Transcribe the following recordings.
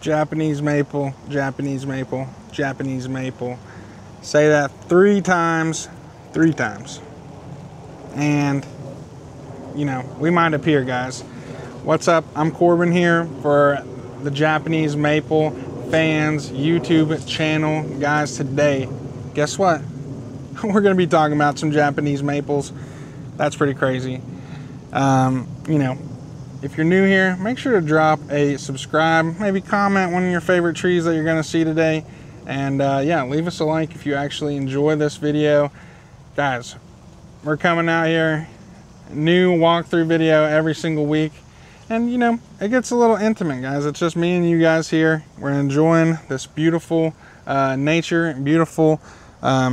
Japanese maple, Japanese maple, Japanese maple. Say that 3 times, 3 times. And, you know, we might appear, guys. What's up? I'm Corbin here for the Japanese Maple Fans YouTube channel. Guys, today, guess what? We're going to be talking about some Japanese maples. That's pretty crazy. You know, if you're new here, make sure to drop a subscribe, maybe comment one of your favorite trees that you're going to see today. And yeah, leave us a like if you actually enjoy this video. Guys, we're coming out here, new walkthrough video every single week. And you know, it gets a little intimate, guys. It's just me and you guys here. We're enjoying this beautiful nature, beautiful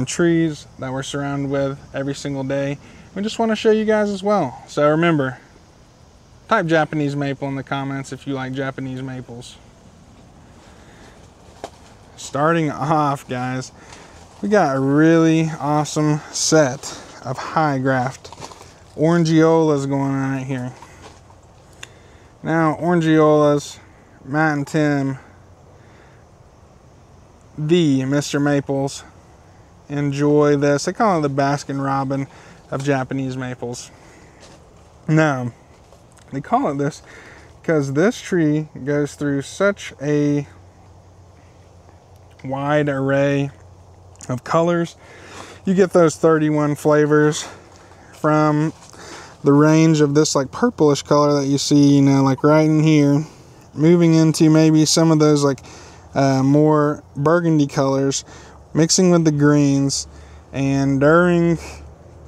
trees that we're surrounded with every single day. We just want to show you guys as well. So remember, type Japanese maple in the comments if you like Japanese maples. Starting off, guys, we got a really awesome set of high graft orangiolas going on right here. Now, orangiolas, Matt and Tim, the MrMaples, enjoy this. They call it the Baskin Robbins of Japanese maples. Now, they call it this because this tree goes through such a wide array of colors. You get those 31 flavors from the range of this like purplish color that you see, you know, like right in here, moving into maybe some of those like more burgundy colors, mixing with the greens. And during,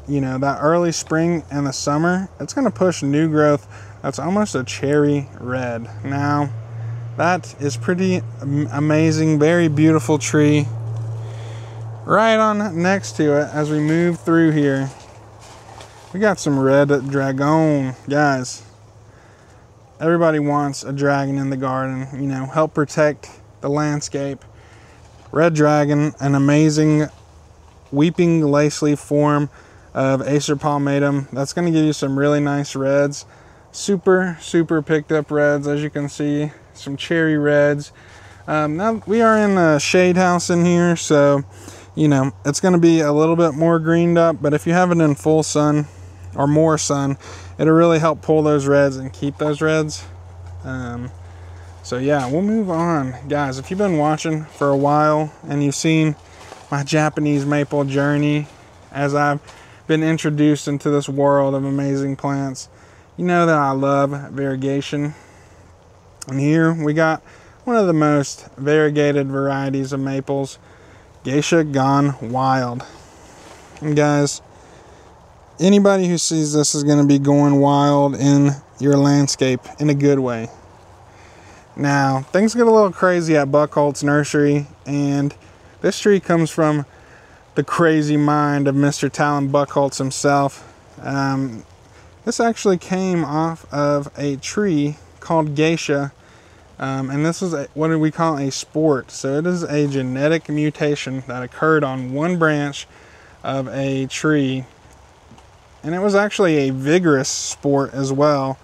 you know, that early spring and the summer, it's going to push new growth that's almost a cherry red. Now, that is pretty amazing, very beautiful tree. Right on next to it, as we move through here, we got some red dragon. Guys, everybody wants a dragon in the garden, you know, help protect the landscape. Red dragon, an amazing weeping lace leaf form of Acer palmatum. That's going to give you some really nice reds. Super picked up reds, as you can see. Some cherry reds. Now we are in a shade house in here, so you know it's going to be a little bit more greened up, but if you have it in full sun or more sun, it'll really help pull those reds and keep those reds. So yeah, we'll move on. Guys, if you've been watching for a while and you've seen my Japanese maple journey as I've been introduced into this world of amazing plants, you know that I love variegation. And here we got one of the most variegated varieties of maples, Geisha Gone Wild. And guys, anybody who sees this is going to be going wild in your landscape in a good way. Now, things get a little crazy at Buckholtz Nursery, and this tree comes from the crazy mind of Mr. Talon Buckholtz himself. This actually came off of a tree called Geisha, and this is what do we call a sport. So it is a genetic mutation that occurred on one branch of a tree, and it was actually a vigorous sport as well.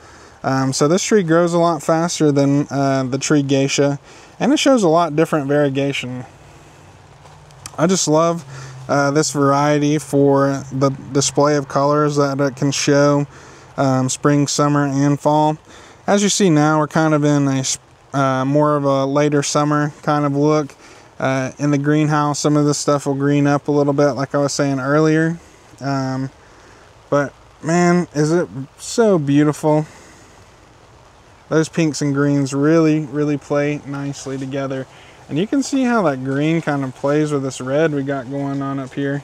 So this tree grows a lot faster than the tree Geisha, and it shows a lot different variegation. I just love this variety for the display of colors that it can show spring, summer, and fall. As you see now, we're kind of in a more of a later summer kind of look. In the greenhouse, some of this stuff will green up a little bit, like I was saying earlier. But man, is it so beautiful. Those pinks and greens really play nicely together. And you can see how that green kind of plays with this red we got going on up here.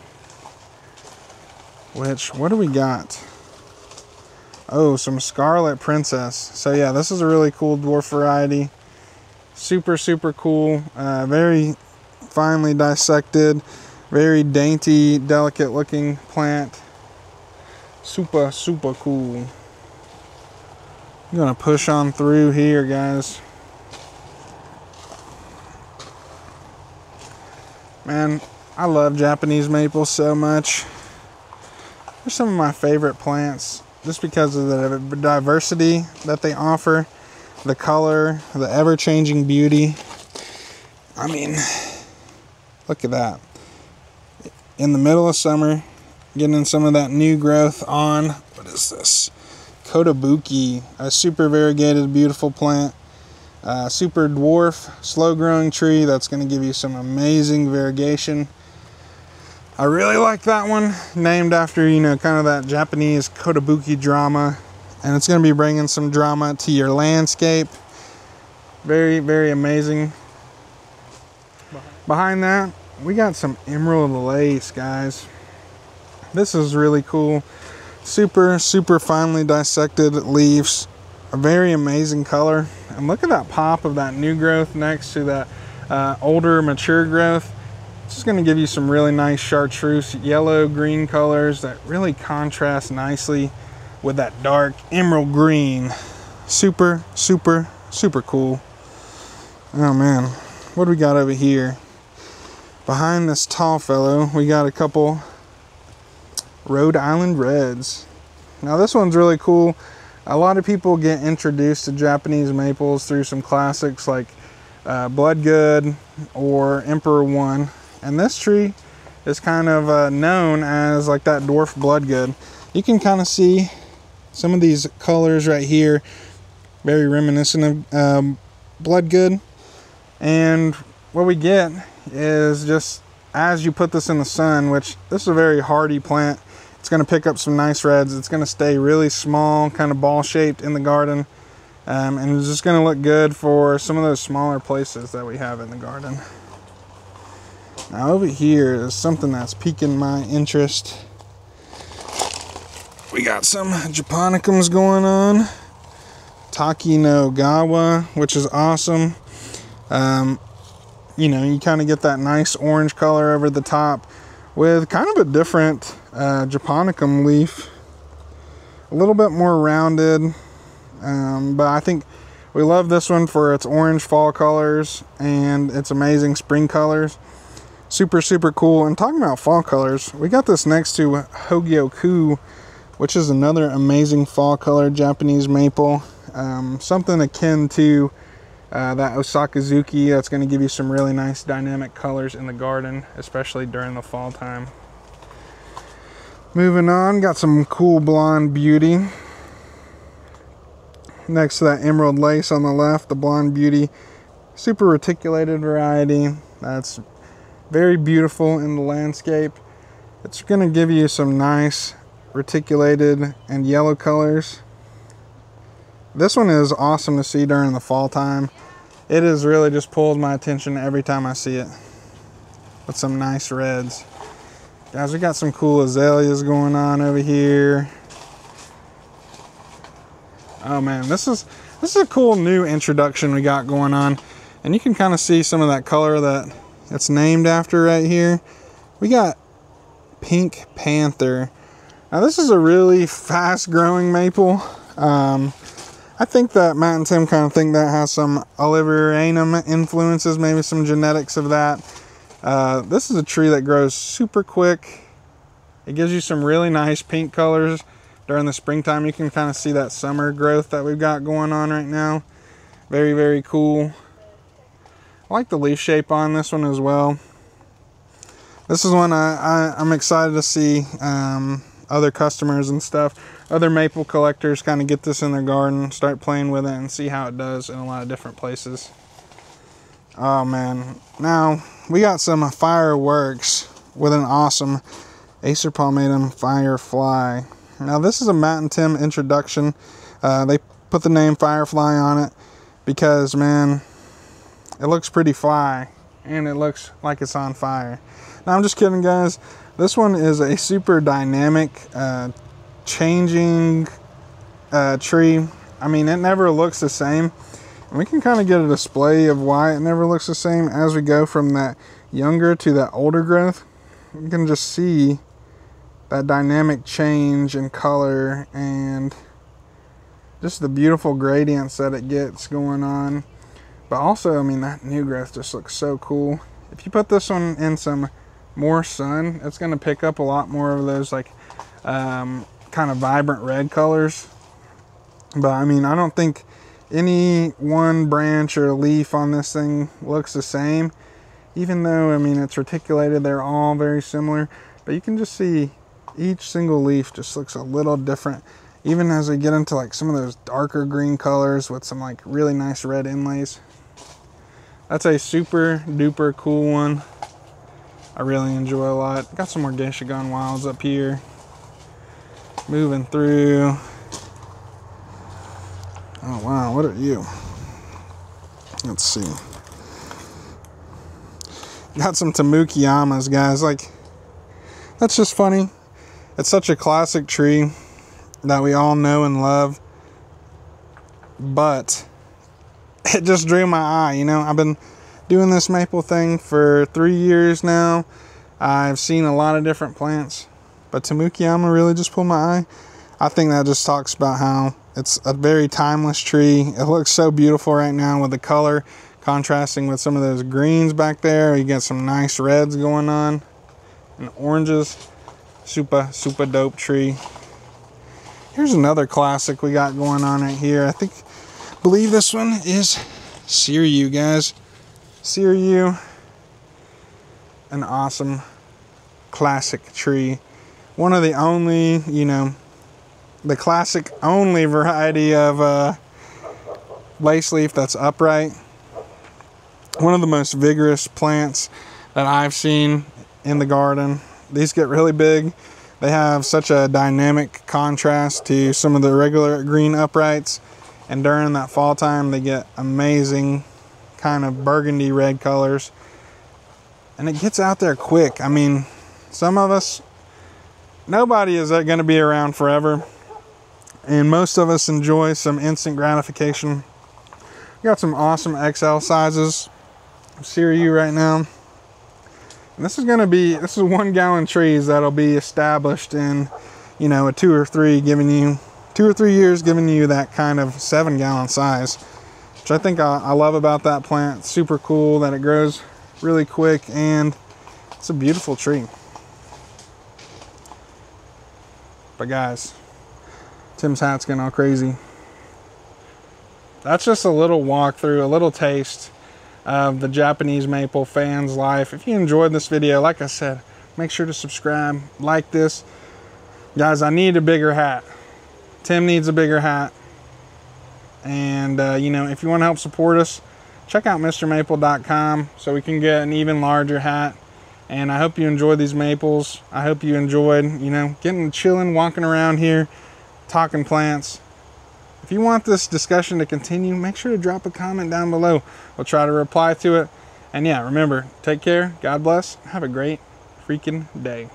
Which, what do we got? Oh, some Scarlet Princess. So yeah, this is a really cool dwarf variety. Super cool. Very finely dissected. Very dainty, delicate looking plant. Super cool. I'm gonna push on through here, guys. Man, I love Japanese maples so much. They're some of my favorite plants just because of the diversity that they offer. the color, the ever-changing beauty. I mean, look at that. In the middle of summer, getting some of that new growth on, what is this? Kotobuki, a super variegated, beautiful plant. Super dwarf, slow-growing tree that's going to give you some amazing variegation. I really like that one, named after, you know, kind of that Japanese Kotobuki drama. And it's going to be bringing some drama to your landscape. Very, very amazing. Behind that, we got some emerald lace, guys. This is really cool. Super, super finely dissected leaves. A very amazing color. And look at that pop of that new growth next to that older, mature growth. It's just going to give you some really nice chartreuse, yellow, green colors that really contrast nicely with that dark emerald green. Super, super, super cool. Oh man, what do we got over here? Behind this tall fellow, we got a couple Rhode Island Reds. Now this one's really cool. A lot of people get introduced to Japanese maples through some classics like Bloodgood or Emperor One. And this tree is kind of known as like that dwarf Bloodgood. You can kind of see some of these colors right here, very reminiscent of Bloodgood. And what we get is just as you put this in the sun, which this is a very hardy plant, it's going to pick up some nice reds. It's going to stay really small, kind of ball shaped in the garden. And it's just going to look good for some of those smaller places that we have in the garden. Now over here is something that's piquing my interest. We got some japonicums going on. Taki no Gawa, which is awesome. You know, you kind of get that nice orange color over the top with kind of a different japonicum leaf. A little bit more rounded, but I think we love this one for its orange fall colors and its amazing spring colors. Super, super cool. And talking about fall colors, we got this next to Hogyoku, which is another amazing fall color Japanese maple. Something akin to that Osakazuki that's going to give you some really nice dynamic colors in the garden, especially during the fall time. Moving on, got some cool blonde beauty. Next to that emerald lace on the left, the blonde beauty. Super reticulated variety. That's very beautiful in the landscape. It's going to give you some nice reticulated and yellow colors. This one is awesome to see during the fall time. It has really just pulled my attention every time I see it. With some nice reds. Guys, we got some cool azaleas going on over here. Oh man, this is a cool new introduction we got going on. And you can kind of see some of that color that it's named after right here. We got Pink Panther. Now this is a really fast growing maple. I think that Matt and Tim kind of think that has some Oliveranum influences, maybe some genetics of that. This is a tree that grows super quick. It gives you some really nice pink colors during the springtime. You can kind of see that summer growth that we've got going on right now. Very, very cool. I like the leaf shape on this one as well. This is one I'm excited to see other customers and stuff, other maple collectors kind of get this in their garden, start playing with it and see how it does in a lot of different places. Oh man, now we got some fireworks with an awesome Acer palmatum firefly. Now this is a Matt and Tim introduction. They put the name Firefly on it because, man, it looks pretty fly and it looks like it's on fire. Now I'm just kidding, guys. This one is a super dynamic, changing tree. I mean, it never looks the same. And we can kind of get a display of why it never looks the same as we go from that younger to that older growth. You can just see that dynamic change in color and just the beautiful gradients that it gets going on. But also, I mean, that new growth just looks so cool. If you put this one in some more sun, it's going to pick up a lot more of those like kind of vibrant red colors. But I mean, I don't think any one branch or leaf on this thing looks the same, even though, I mean, it's reticulated. They're all very similar, but you can just see each single leaf just looks a little different, even as we get into like some of those darker green colors with some like really nice red inlays. That's a super duper cool one. I really enjoy a lot. Got some more Geisha Gone Wilds up here. Moving through. Oh wow, what are you? Let's see. Got some Tamukiyamas, guys. Like, that's just funny. It's such a classic tree that we all know and love, but it just drew my eye. You know, I've been doing this maple thing for 3 years now. I've seen a lot of different plants, but Tamukiyama really just pulled my eye. I think that just talks about how it's a very timeless tree. It looks so beautiful right now with the color contrasting with some of those greens back there. You get some nice reds going on and oranges. Super dope tree. Here's another classic we got going on right here. Believe this one is Siriu, guys. Siriu, an awesome classic tree. One of the only, you know, the classic only variety of lace leaf that's upright. One of the most vigorous plants that I've seen in the garden. These get really big. They have such a dynamic contrast to some of the regular green uprights, and during that fall time they get amazing kind of burgundy red colors, and it gets out there quick. I mean, some of us, nobody is going to be around forever, and most of us enjoy some instant gratification. We got some awesome XL sizes of Siriu right now. And this is 1 gallon trees that'll be established in, you know, a 2 or 3 years, giving you that kind of 7 gallon size, which I think I love about that plant. It's super cool that it grows really quick, and it's a beautiful tree. But guys, Tim's hat's getting all crazy. That's just a little walkthrough, a little taste of the Japanese maple fan's life. If you enjoyed this video, like I said, make sure to subscribe, like this. Guys, I need a bigger hat. Tim needs a bigger hat. And, you know, if you want to help support us, check out mrmaple.com so we can get an even larger hat. And I hope you enjoy these maples. I hope you enjoyed, you know, chilling, walking around here, talking plants. If you want this discussion to continue, make sure to drop a comment down below. We'll try to reply to it. And yeah, remember, take care, God bless, have a great freaking day.